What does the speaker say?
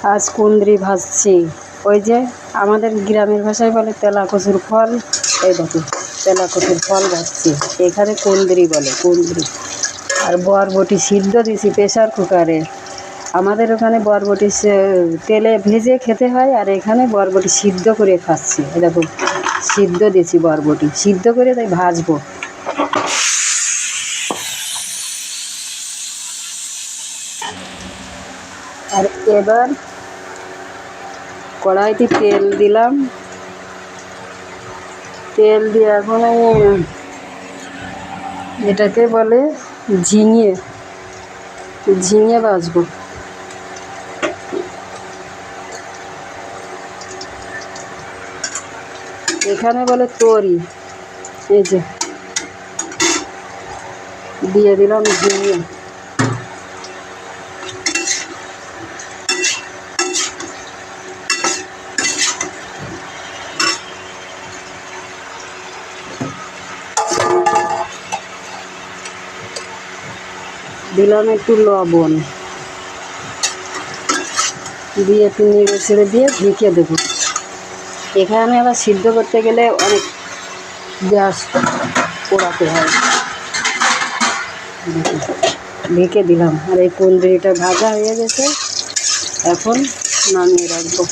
আজ কুঁদরি ভাজছি। ওই যে আমাদের গ্রামের ভাষায় বলে তেলা কচুর ফল। এই দেখো তেলা কচুর ফল ভাজছি, এখানে কুঁদরি বলে, কুঁদরি। আর বরবটি সিদ্ধ দিছি প্রেশার কুকারে। আমাদের ওখানে বরবটি তেলে ভেজে খেতে হয়, আর এখানে বরবটি সিদ্ধ করে খাচ্ছি। এই দেখো সিদ্ধ দিয়েছি, বরবটি সিদ্ধ করে তাই ভাজবো। আর এবার কড়াইতে তেল দিলাম, তেল দিয়ে এখন এটাকে বলে ঝিঙে, ঝিঙে ভাজবো। এখানে বলে তরি। এই যে দিয়ে দিলাম ঝিঙে। দিলাম একটু লবণ, দিয়ে একটু নেড়ে ছেড়ে দিয়ে ঢেকে দেবো। এখানে আবার সিদ্ধ করতে গেলে অনেক গ্যাস পোড়াতে হয়। ঢেকে দিলাম। আর এই কুঁদরিটা ভাজা হয়ে গেছে, এখন নামিয়ে রাখবো।